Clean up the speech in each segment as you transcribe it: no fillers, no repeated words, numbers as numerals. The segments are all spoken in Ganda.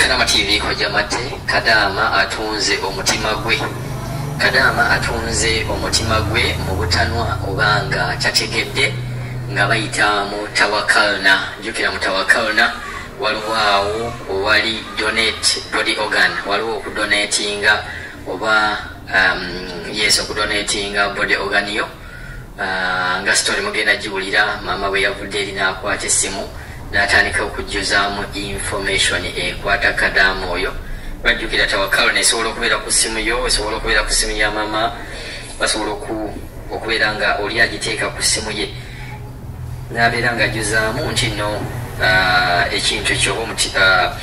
Kadama TV koja mate Kadama atunze omutima gwe. Kadama atunze omutima gwe mu butanwa obanga kyategedde nga bayita mu Tawakalna. Jukira mu Tawakalna waliwo wali donate body organ, waliwo okudonatinga oba yes okudonatinga body organ yo. Nga story mugenda giwulira mama bwe yavudde eri n'akwata essimu n'atandika okujjuzaamu information ekwata Kadama oyo. Bajjukira Tawakalna esobola okubeera ku ssimu yo, esobola okubeera ku ssimu ya mama, basobola okubeera nga oli agiteeka ku ssimu ye n'abeera nga ajjuzaamu nti no ekintu ekyoba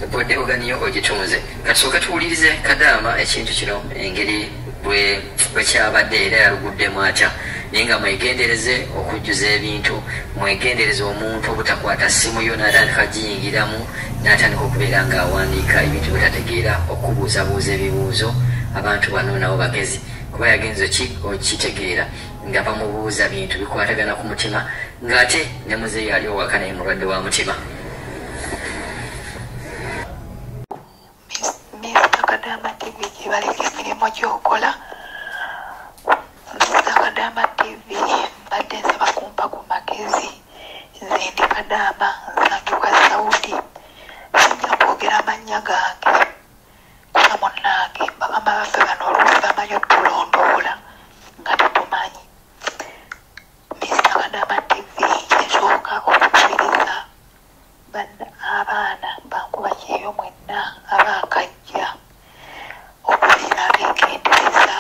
body organ yo ogitunze. Katusooke tuwulirize Kadama ekintu kino engeri bwe kyabadde era yaluguddemu atya. Naye nga mwegendereze okujjuza ebintu, mwegendereze omuntu obutakwata ssimu yo n'atandika giyingiramu n'atandika okubeera ng'awandiika ebintu bitategeera, okubuuzabuuza ebibuuzo. Abantu bano nabo bagezi kuba yagenze okitegeera nga bamubuuza bintu bikwatagana ku mutima ng'ate ne muzeeyi ali owaka naye mulwadde wa mutima. Mr. Kadama TV gyebaleka emirimu gy'okola. Mr. Kadama TV mbadde nsaba kumpa ku magezi. Nze ndi Kadama nsangibwa Saudi. Sijja kwogera amannya gange kuba munnange bakama baffe bano oluusi bamanyi okutulondoola nga tetumanyi. Mr. Kadama TV nsooka okukubiriza abaana bankuba kyeyo mwenna abaakajja okubeera abeegendereza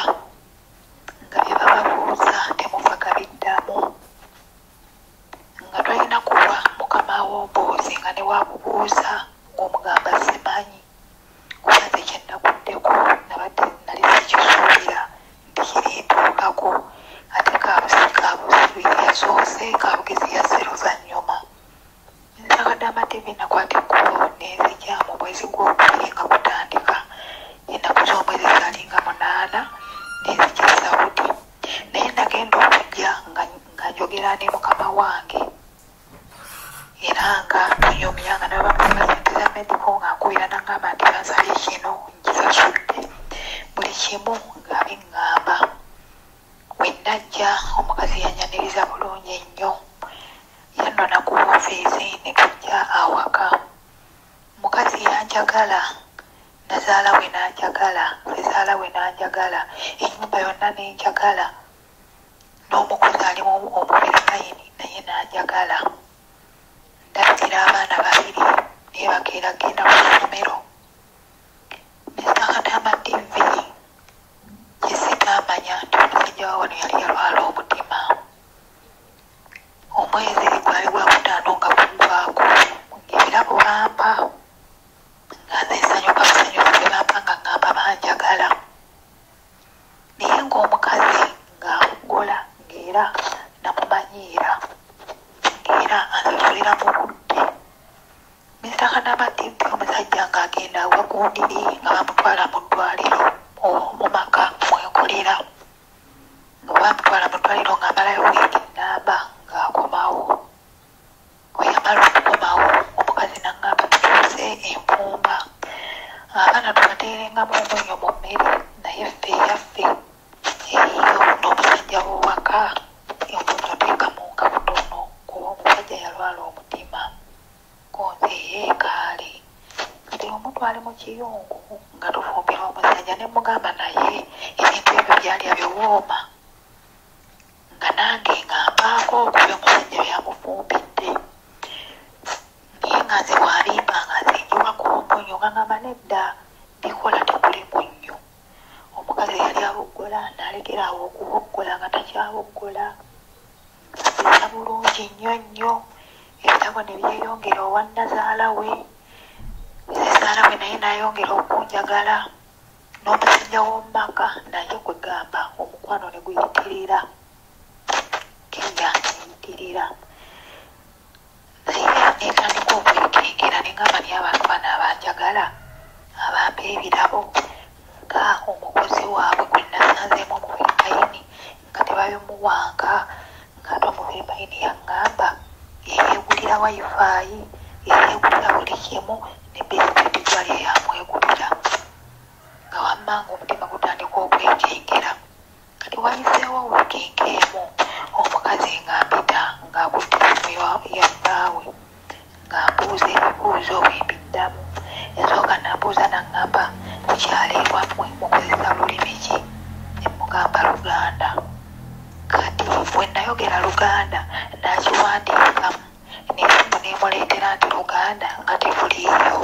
nga bye bababuuza temuvaga biddamu, nga tolina kuba mukama w'obuuzi nga ne wabubuuza ng'omugamba simanyi. Kuba nze kye naguddeko nabadde nali sikisuubira nti kirintuukako, ate kabusi yasoose kabugezi yazze luvannyuma. Mr. Kadama TV nakwata ekkubo n'enzija mu mwezi gw'okubiri nga gutandika. Ennaku z'omwezi zaalinga 8 n'enzija Saudi. Naye nagenda okujja nga njogera ne mukama wange era nga tunyumyanga nabamuba sente za medico ng'ankubira n'angamba nti bansabye kino nkisasudde. Buli kimu nga biŋŋamba. We najja omukazi yanyaniriza bulungi ennyo. Yannona ku woofiisi ne tujja awaka. Mukazi yanjagala, nazaala we n'anjagala, sezaala we n'anjagala, ennyumba yonna n'enjagala. N'omukozi ali mu Omufirisayini naye n'anjagala. Ndabira abaana babiri naye bakeera genda ku ssomero. Mr. Kadama TV kye sitamanya nti omusajja wa wano yali yalwala omutima. Omwezi gwali gwa 5 nga guggwaako ng'ebirabo bampa nga nze nsanyuka busanyufu bwe bampa nga ngamba banjagala. Naye ng'omukazi ng'amugola ng'era namumanyiira ng'era ansasulira mu budde. Mr. Kadama TV omusajja ng'agenda awagundiri nga bamutwala mu ddwaliro mu maka mwekolera. Nga bamutwala mu ddwaliro ng'amalayo wiiki nnamba ng'akomawo. Bwe yamala okukomawo omukazi n'angamba tutuuse enfumba. Abaana tubateerengamu omunnyo mu mmere naye ffe eyaffe eriyo n'omusajja w'owaka enfumba oteekamu nga butono kuba omusajja yalwala omutima. Konze yeekaale kati omutwale mu kiyungu nga tufumbira omusajja ne mugamba naye ebintu ebyo byali abiwooma nga nange ngampaako okuba omusajja byamufumbidde. Naye nga nze bw'alimba nga nze njiwako omunnyo nga ngamba nedda bikola tekuli munnyo. Omukazi yali aboggola n'alekeraawo okuboggola nga takyaboggola. Nga bulungi nnyo nnyo. Ebitabo ne byeyongera owa nazaala we. Sezaala we naye n'ayongera okunjagala. N'omusajja w'omumaka naye gwe gamba omukwano ne guyitirira. Kenya neyitirira. Naye netandika okwekengera ne ngamba naye abantu bano abanjagala abampa ebirabo nga omukozi waabwe gwe nasanzeemu Omufiripayini nga tebabimuwanga ng'ate Omufiripayini yaŋŋamba yeyeegulira wifi, yeyeegulira buli kimu ne bizinesi gwali namubuuza owembiddamu yasooka nabuuza naŋŋamba mukyala ewammwe mukozesa lulimi ki ne mugamba Luganda kati bwe nayogera Luganda nakiwandiikamu n'esimu neemuleetera nti Luganda nga tebuliiyo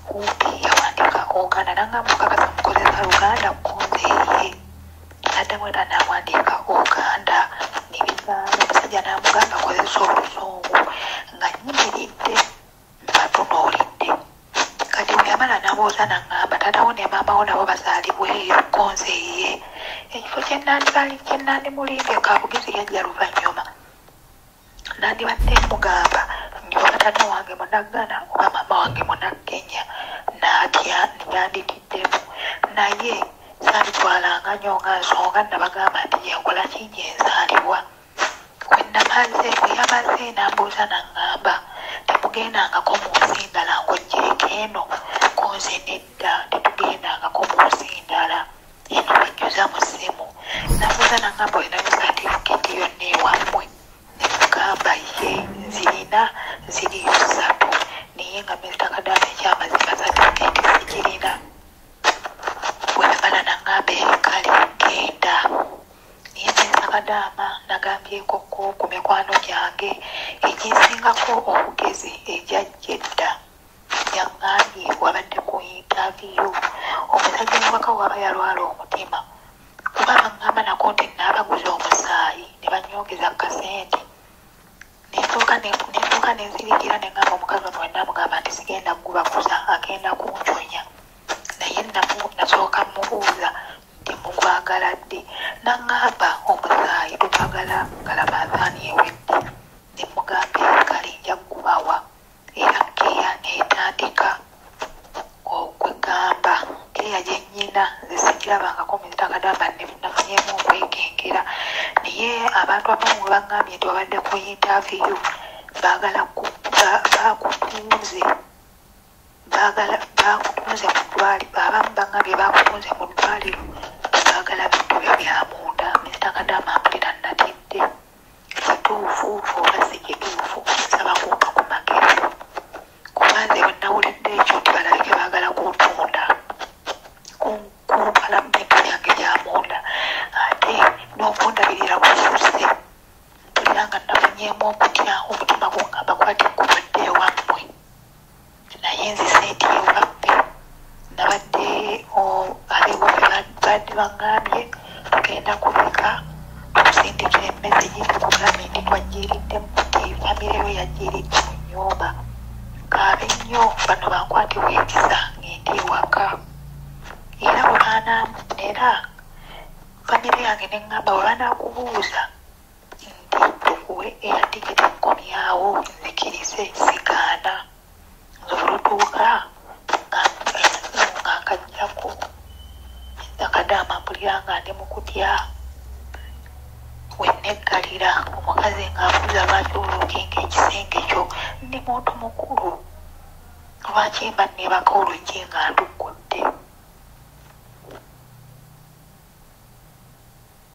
kumpi yawandika Uganda naŋŋamba mukakasa mukozesa Luganda kunzeeye addamu era nawandiika Uganda nebigaana omusajja namugamba akozesa Oluzungu nga nyimiridde mbatunuulidde kati bwe yamala nabuuza naŋŋamba taatawo ne maamawo nabo bazaalibweyo konzeeye ekifo kyenandimulimbye kaabugezi yajja luvannyuma nandibadde mugamba njoba taata wange munaggana oba maama wange munakkenya naatya neyanditiddemu naye saalitwalanga nnyo nga nsonga nabagamba nti gyenkola ki gyenzaalibwa bwe yamaze nambuuza naŋŋamba temugendangako mu nsi ndala ng'ojjeeko eno konze nedda tetugendangako mu nsi ndala eno bajjuza mu ssimu nabuuza naŋŋamba olinayo satifikeeti yonna ewammwe nemugamba ye nzirina ziri 3 naye nga Mr. Kadaama ekyamazima satifikeeti sikirina bwe yamala naŋŋamba ekale genda naye Mr. Kadaama nagambyeko ku mikwano gyange eginsingako obugezi ejjajja edda yaŋŋambye wabadde ku interview omusajja omubaka waba yalwala omutima kuba baŋŋamba nako nti naabaguza omusaayi ne banyongeza kasente nentuuka nenzirikira neŋŋamba omukazi ono wenna mugamba nti sigenda kubaguza agenda kunjonya naye nasooka mubuuza nti mugwagala ddi naŋŋamba omusaayi tugwagala Ramadhaani ewedde ne mugamba ekale nja kubawa era keya neetandika okwegamba keya gye nnyina nze sikirabangako Mr. Kadaama nafunyeemu okwekengera naye abantu abamu bwe baŋŋambye nti wabadde ku interview bakutunze mu ddwaliro abamu baŋŋambye bakutunze mu ddwaliro baagala bintu byo bya munda Mr. Kadaama mpulira natidde kituufu oba si kituufu nsaba kumpa ku magezi kuba nze bwe nawulidde ekyo nti balabike baagala kuntunda kumpala bintu byange bya munda ate n'okundabirira kususse mpulira nga nafunyeemu okutya omutima gungamba kwati kubadde ewammwe naye nzise nti ewaffe nabadde abeewo badde baŋŋambye tugenda kuleka tukusindikira emmesegi tukugambye nti twajjiiriddemu nti famire yajjiiridde mu nnyumba kaabe nnyo bano bankwatibwa ekisa ng'endi ewaka era era famire yange neŋŋamba bwe banaakubuuza nti tukuwe era tikiti nkomyawo nzikirize sigaana nzolutuuka nga nkajjako Kadaama mpulira nga ndi mu kutya wenneggalira omukazi ng'abuuza lwaki olukinga ekisenge kyo ndi muntu mukulu lwaki mba neebaka oluggi nga nduggudde